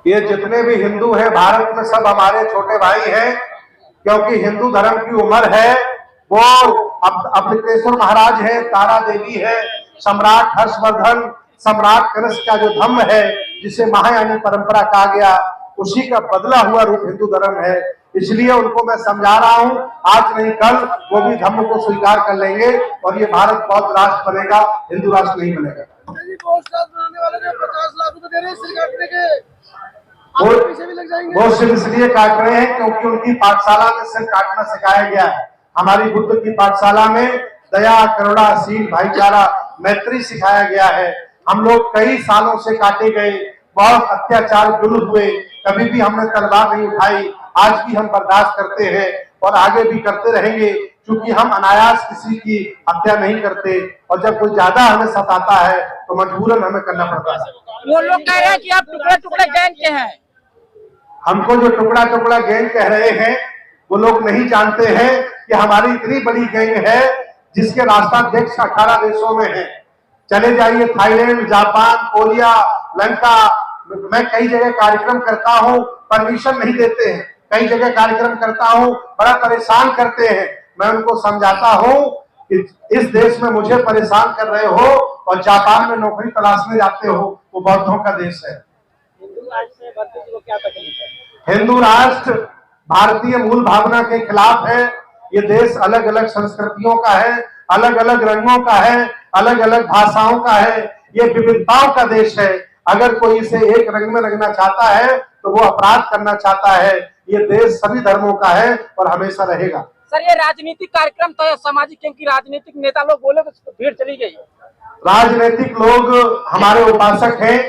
ये जितने भी हिंदू हैं भारत में सब हमारे छोटे भाई हैं, क्योंकि हिंदू धर्म की उम्र है वो अमृतेश्वर महाराज है, तारा देवी है, सम्राट हर्षवर्धन, सम्राट कनिष्क का जो धम्म है जिसे महायानी परंपरा कहा गया, उसी का बदला हुआ रूप हिंदू धर्म है। इसलिए उनको मैं समझा रहा हूं, आज नहीं कल वो भी धम्म को स्वीकार कर लेंगे और ये भारत बौद्ध राष्ट्र बनेगा, हिंदू राष्ट्र नहीं बनेगा। बनाने वाले ने 50 लाख रुपए दे रहे हैं सिर काटने के, भी लग जाएंगे। वो सिर इसलिए काट रहे हैं क्योंकि उनकी पाठशाला में सिर काटना सिखाया गया है। हमारी बुद्ध की पाठशाला में दया, करुणा, शील, भाईचारा, मैत्री सिखाया गया है। हम लोग कई सालों से काटे गए, बहुत अत्याचार जुल्म हुए, कभी भी हमने तलवार नहीं उठाई, आज भी हम बर्दाश्त करते हैं और आगे भी करते रहेंगे, क्योंकि हम अनायास किसी की हत्या नहीं करते और जब कोई ज्यादा हमें सताता है तो मजबूरन हमें करना पड़ता है। वो लोग कह रहे हैं कि आप टुकड़े टुकड़े गैंग के हैं। हमको जो टुकड़ा टुकड़ा गैंग कह रहे हैं वो लोग नहीं जानते हैं कि हमारी इतनी बड़ी गैंग है जिसके राष्ट्राध्यक्ष 18 देशों में है। चले जाइए थाईलैंड, जापान, कोरिया, लंका, मैं कई जगह कार्यक्रम करता हूं, परमिशन नहीं देते हैं, कई जगह कार्यक्रम करता हूं, बड़ा परेशान करते हैं। मैं उनको समझाता हूं कि इस देश में मुझे परेशान कर रहे हो और जापान में नौकरी तलाशने जाते हो, वो बौद्धों का देश है। हिंदू राष्ट्र भारतीय मूल भावना के खिलाफ है। ये देश अलग अलग संस्कृतियों का है, अलग अलग रंगों का है, अलग अलग भाषाओं का है, ये विविधताओं का देश है। अगर कोई इसे एक रंग में रखना चाहता है तो वो अपराध करना चाहता है। ये देश सभी धर्मों का है और हमेशा रहेगा। सर, ये राजनीतिक कार्यक्रम था सामाजिक, क्योंकि राजनीतिक नेता लोग बोले तो भीड़ चली गई। राजनीतिक लोग हमारे उपासक हैं,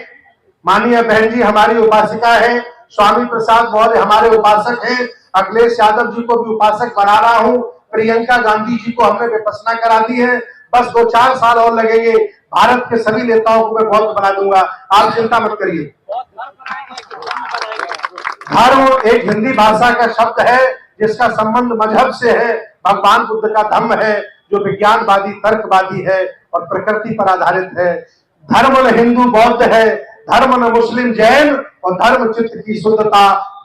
माननीय बहन जी हमारी उपासिका है, स्वामी प्रसाद मौर्य हमारे उपासक हैं, अखिलेश यादव जी को भी उपासक बना रहा हूं, प्रियंका गांधी जी को हमने विपश्यना करा दी है। बस 2-4 साल और लगेंगे, भारत के सभी नेताओं को मैं बौद्ध बना दूंगा, आप चिंता मत करिए। धर्म एक हिंदी भाषा का शब्द है जिसका संबंध मजहब से है। भगवान बुद्ध का धम्म है जो विज्ञानवादी, तर्कवादी है और प्रकृति पर आधारित है। धर्म न हिंदू बौद्ध है, धर्म न मुस्लिम जैन, और धर्म चित्त की शुद्धता,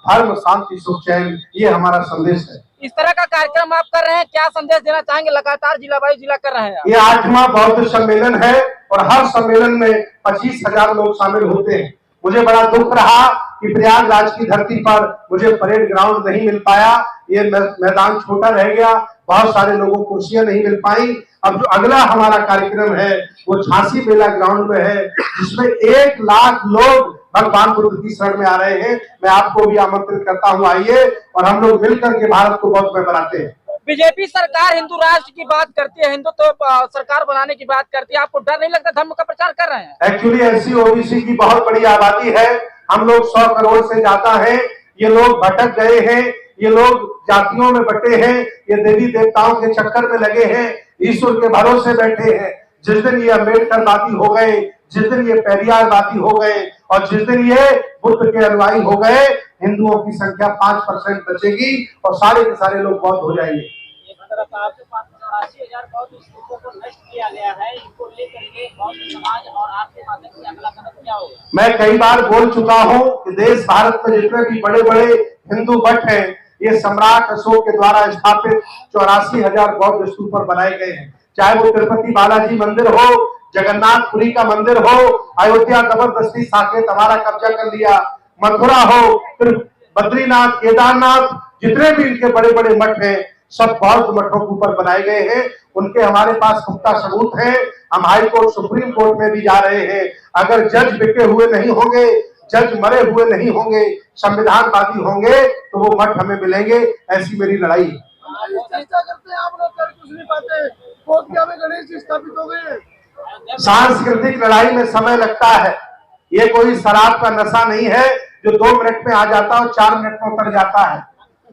धर्म शांति सुख चैन, ये हमारा संदेश है। इस तरह का कार्यक्रम आप कर रहे हैं, क्या संदेश देना चाहेंगे? लगातार जिला बाई जिला कर रहे हैं। ये 8वां बौद्ध सम्मेलन है और हर सम्मेलन में 25,000 लोग शामिल होते हैं। मुझे बड़ा दुख रहा कि प्रयागराज की धरती पर मुझे परेड ग्राउंड नहीं मिल पाया, ये मैदान छोटा रह गया, बहुत सारे लोगों को कुर्सियां नहीं मिल पाई। अब जो अगला हमारा कार्यक्रम है वो झांसी मेला ग्राउंड में है, जिसमें 1 लाख लोग भगवान बुद्ध की शरण में आ रहे हैं। मैं आपको भी आमंत्रित करता हूं, आइए और हम लोग मिलकर के भारत को बौद्ध में बनाते हैं। बीजेपी सरकार हिंदू राष्ट्र की बात करती है, हिंदुत्व सरकार बनाने की बात करती है, आपको डर नहीं लगता धर्म का प्रचार कर रहे हैं? एक्चुअली एससी ओबीसी की बहुत बड़ी आबादी है, हम लोग 100 करोड़ से ज्यादा हैं। ये लोग भटक गए हैं, ये लोग जातियों में बटे हैं, ये देवी देवताओं के चक्कर में लगे हैं, ईश्वर के भरोसे बैठे हैं। जिस दिन ये अम्बेडकरवादी हो गए, जिस दिन ये पेरियारवादी हो गए और जिस दिन ये बुद्ध के अनुयायी हो गए, हिंदुओं की संख्या 5% बचेगी और सारे के सारे लोग बौद्ध हो जाएंगे। मैं कई बार बोल चुका हूं कि देश भारत में जितने भी बड़े बड़े हिंदू मठ हैं, ये सम्राट अशोक के द्वारा स्थापित 84,000 बौद्ध स्तूप बनाए गए हैं। चाहे वो तिरुपति बालाजी मंदिर हो, जगन्नाथपुरी का मंदिर हो, अयोध्या जबरदस्ती साकेत हमारा कब्जा कर लिया, मथुरा हो, फिर बद्रीनाथ, केदारनाथ, जितने भी इनके बड़े बड़े मठ हैं सब बौद्ध मठों के ऊपर बनाए गए हैं। उनके हमारे पास पुख्ता सबूत है। हम हाई कोर्ट, सुप्रीम कोर्ट में भी जा रहे हैं। अगर जज बिके हुए नहीं होंगे, जज मरे हुए नहीं होंगे, संविधानवादी होंगे तो वो मठ हमें मिलेंगे। ऐसी मेरी लड़ाई है। गणेश जी स्थापित हो गए। सांस्कृतिक लड़ाई में समय लगता है। ये कोई शराब का नशा नहीं है जो 2 मिनट में आ जाता है और 4 मिनट में उतर जाता है।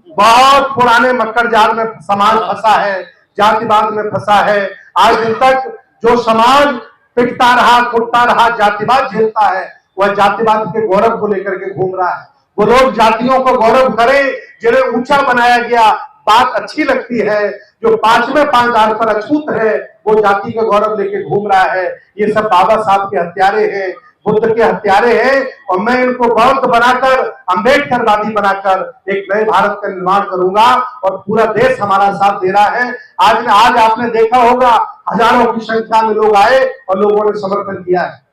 बहुत पुराने मक्कर जाल में समाज फंसा है, जातिवाद में फंसा है। आज दिन तक जो समाज पिटता रहा, कुटता रहा, जातिवाद झेलता है, वह जातिवाद के गौरव को लेकर के घूम रहा है। वो लोग जातियों को गौरव करें जिन्हें ऊंचा बनाया गया, बात अच्छी लगती है। जो 5वें पांवदार पर अछूत है वो जाति का गौरव लेके घूम रहा है। ये सब बाबा साहब के हत्यारे हैं, बुद्ध के हत्यारे हैं और मैं इनको बौद्ध बनाकर, अम्बेडकरवादी बनाकर एक नए भारत का निर्माण करूंगा और पूरा देश हमारा साथ दे रहा है। आज आपने देखा होगा हजारों की संख्या में लोग आए और लोगों ने समर्थन किया है।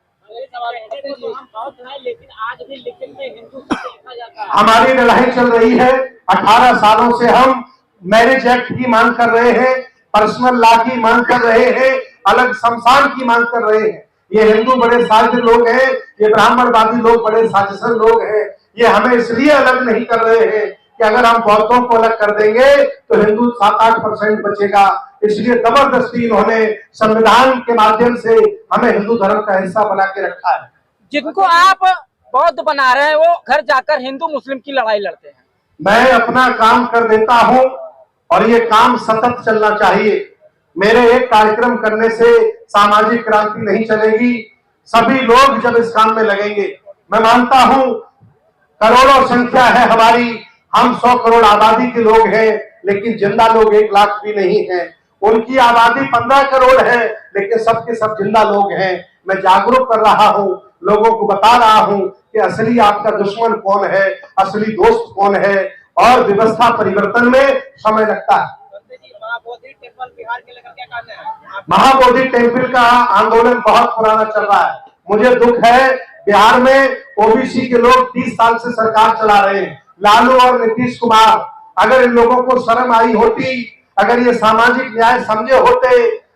लेकिन आज भी लिखित में हिंदू शब्द लिखा जाता है। हमारी लड़ाई चल रही है। 18 सालों से हम मैरिज एक्ट की मांग कर रहे हैं, पर्सनल लॉ की मांग कर रहे हैं, अलग शमशान की मांग कर रहे हैं। ये हिंदू बड़े साजिश लोग हैं, ये ब्राह्मणवादी लोग बड़े साजिशर लोग हैं। ये हमें इसलिए अलग नहीं कर रहे हैं कि अगर हम बौद्धों को अलग कर देंगे तो हिंदू 7-8% बचेगा। इसलिए जबरदस्ती इन्होंने संविधान के माध्यम से हमें हिंदू धर्म का हिस्सा बना के रखा है। जिनको आप बौद्ध बना रहे हैं वो घर जाकर हिंदू मुस्लिम की लड़ाई लड़ते हैं। मैं अपना काम कर देता हूं और ये काम सतत चलना चाहिए। मेरे एक कार्यक्रम करने से सामाजिक क्रांति नहीं चलेगी। सभी लोग जब इस काम में लगेंगे, मैं मानता हूं करोड़ों संख्या है हमारी, हम 100 करोड़ आबादी के लोग हैं, लेकिन जिंदा लोग 1 लाख भी नहीं है। उनकी आबादी 15 करोड़ है, लेकिन सबके सब जिंदा लोग हैं। मैं जागरूक कर रहा हूं, लोगों को बता रहा हूं कि असली आपका दुश्मन कौन है, असली दोस्त कौन है, और व्यवस्था परिवर्तन में समय लगता है। महाबोधि टेम्पल बिहार के लेकर क्या कहना है? महाबोधि टेम्पल का आंदोलन बहुत पुराना चल रहा है। मुझे दुख है बिहार में ओबीसी के लोग 30 साल से सरकार चला रहे हैं, लालू और नीतीश कुमार। अगर इन लोगों को शर्म आई होती, अगर ये सामाजिक न्याय समझे होते,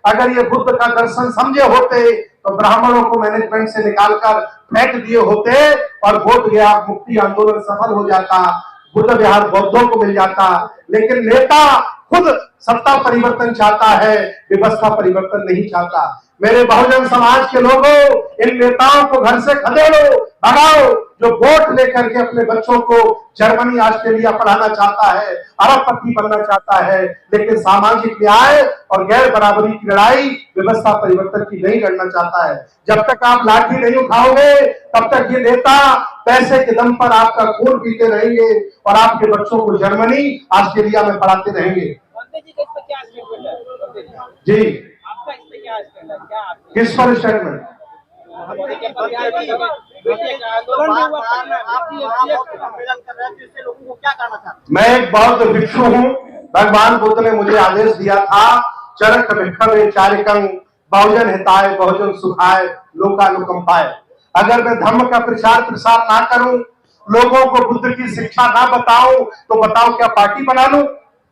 अगर ये बुद्ध का दर्शन समझे होते, तो ब्राह्मणों को मैनेजमेंट से निकालकर फेंक दिए होते और बोध गया मुक्ति आंदोलन सफल हो जाता, बुद्ध विहार बौद्धों को मिल जाता। लेकिन नेता खुद सत्ता परिवर्तन चाहता है, व्यवस्था परिवर्तन नहीं चाहता। मेरे बहुजन समाज के लोगों, इन नेताओं को घर से खदेड़ो, भगाओ, जो वोट लेकर के अपने बच्चों को जर्मनी, ऑस्ट्रेलिया पढ़ाना चाहता है, अरबपति बनना चाहता है, लेकिन सामाजिक न्याय और गैर बराबरी की लड़ाई, व्यवस्था परिवर्तन की नहीं लड़ना चाहता है। जब तक आप लाठी नहीं उठाओगे, तब तक ये नेता पैसे के दम पर आपका खून पीते रहेंगे और आपके बच्चों को जर्मनी, ऑस्ट्रेलिया में पढ़ाते रहेंगे। जी, आपका इस पे क्या स्टैंड है? किस पर स्टेटमेंट? मैं एक बौद्ध भिक्षु हूँ। भगवान बुद्ध ने मुझे आदेश दिया था, चरक भिक्षवे चारिकं बहुजन हिताय बहुजन सुखाय लोकानुकंपाय। अगर मैं धर्म का प्रचार प्रसार ना करूं, लोगों को बुद्ध की शिक्षा ना बताऊं, तो बताओ क्या पार्टी बना लूं,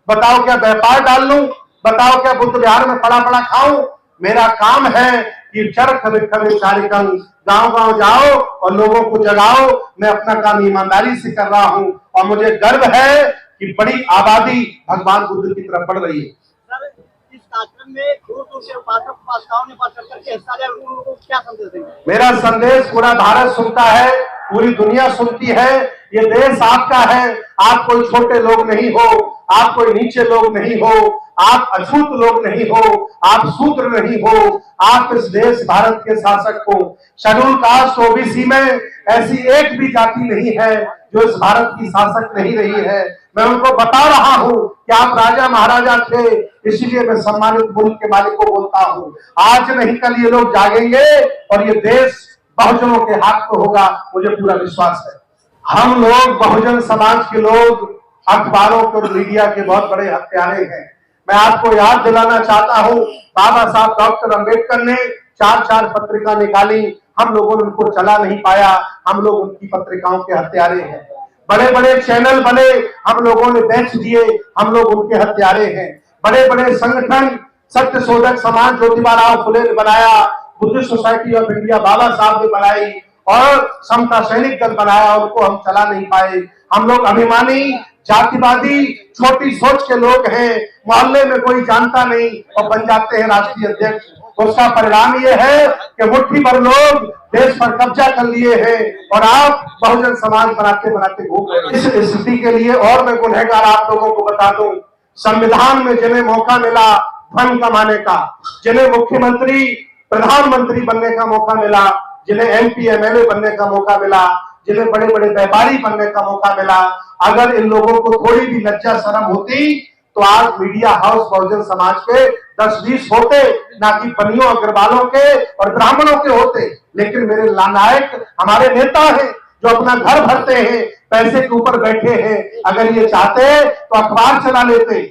बताओ क्या व्यापार डाल लूं, बताओ क्या बुद्ध विहार में पड़ा पड़ा खाऊं। मेरा काम है कि चरक भिक्षवे चारिकं, गांव-गांव जाओ और लोगों को जगाओ। मैं अपना काम ईमानदारी से कर रहा हूं और मुझे गर्व है कि बड़ी आबादी भगवान बुद्ध की तरफ बढ़ रही है। इस कार्यक्रम में दूर-दूर से उपासक उपासिकाओं ने बढ़ चढ़कर के हिस्सा लिया, उनको क्या संदेश देंगे? मेरा संदेश पूरा भारत सुनता है, पूरी दुनिया सुनती है। ये देश आपका है, आप कोई छोटे लोग नहीं हो, आप कोई नीचे लोग नहीं हो, आप अछूत लोग नहीं हो, आप शूद्र नहीं हो, आप इस देश भारत के शासक हो। शेड्यूल कास्ट ओबीसी में ऐसी एक भी जाति नहीं है जो इस भारत की शासक नहीं रही है। मैं उनको बता रहा हूं कि आप राजा महाराजा थे, इसलिए मैं सम्मानित मुल्क के मालिक को बोलता हूं, आज नहीं कल ये लोग जागेंगे और ये देश बहुजनों के हाथ में होगा, मुझे पूरा विश्वास है। हम लोग बहुजन समाज के लोग अखबारों के और मीडिया के बहुत बड़े हत्यारे हैं। मैं आपको याद दिलाना चाहता हूं, बाबा साहब डॉक्टर अंबेडकर ने 4-4 पत्रिका निकाली, हम लोगों ने उनको चला नहीं पाया, हम लोग उनकी पत्रिकाओं के हत्यारे हैं। बड़े बड़े चैनल बने, हम लोगों ने बेच दिए, हम लोग उनके हत्यारे हैं। बड़े बड़े संगठन, सत्य शोधक समाज ज्योतिबा राव फुले ने बनाया, बुद्धिस्ट सोसाइटी ऑफ इंडिया बाबा साहब ने बनाई और समता सैनिक दल बनाया, उनको हम चला नहीं पाए। हम लोग अभिमानी, जातिवादी, छोटी सोच के लोग हैं, मोहल्ले में कोई जानता नहीं और बन जाते हैं राष्ट्रीय अध्यक्ष। उसका परिणाम ये है कि मुट्ठी भर लोग देश पर कब्जा कर लिए हैं और आप बहुजन समाज बनाते बनाते घूम रहे हैं। इस स्थिति के लिए और मैं गुनहगार आप लोगों को बता दूं, संविधान में जिन्हें मौका मिला धन कमाने का, जिन्हें मुख्यमंत्री प्रधानमंत्री बनने का मौका मिला, जिन्हें एमपी एमएलए बनने का मौका मिला, जिन्हें बड़े बड़े व्यापारी बनने का मौका मिला, अगर इन लोगों को थोड़ी भी लज्जा शर्म होती तो आज मीडिया हाउस बहुजन समाज के 10-20 होते, ना कि बनियों अग्रवालों के और ब्राह्मणों के होते। लेकिन मेरे नायक हमारे नेता हैं जो अपना घर भरते हैं, पैसे के ऊपर बैठे हैं। अगर ये चाहते तो अखबार चला लेते।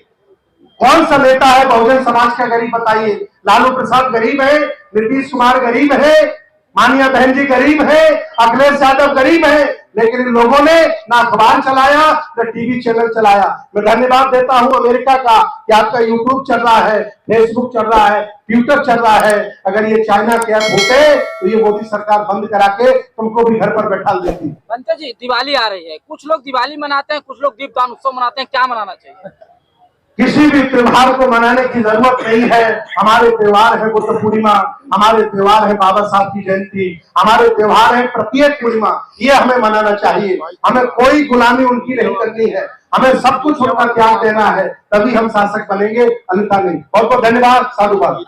कौन सा नेता है बहुजन समाज का गरीब बताइए? लालू प्रसाद गरीब है, नीतीश कुमार गरीब है, मानिया बहन जी गरीब है, अखिलेश यादव गरीब है, लेकिन इन लोगों ने ना अखबार चलाया ना टीवी चैनल चलाया। मैं धन्यवाद देता हूं अमेरिका का कि आपका यूट्यूब चल रहा है, फेसबुक चल रहा है, ट्विटर चल रहा है। अगर ये चाइना के ऐप होते तो ये मोदी सरकार बंद करा के तुमको भी घर पर बैठा देती। बनते जी, दिवाली आ रही है, कुछ लोग दिवाली मनाते हैं, कुछ लोग दीपदान उत्सव मनाते हैं, क्या मनाना चाहिए? किसी भी त्योहार को मनाने की जरूरत नहीं है। हमारे त्योहार है बुद्ध पूर्णिमा, हमारे त्योहार है बाबा साहब की जयंती, हमारे त्योहार है प्रत्येक पूर्णिमा। ये हमें मनाना चाहिए। हमें कोई गुलामी उनकी नहीं करनी है, हमें सब कुछ उनका त्याग देना है, तभी हम शासक बनेंगे, अन्यथा नहीं। बहुत बहुत धन्यवाद, साधुवाद।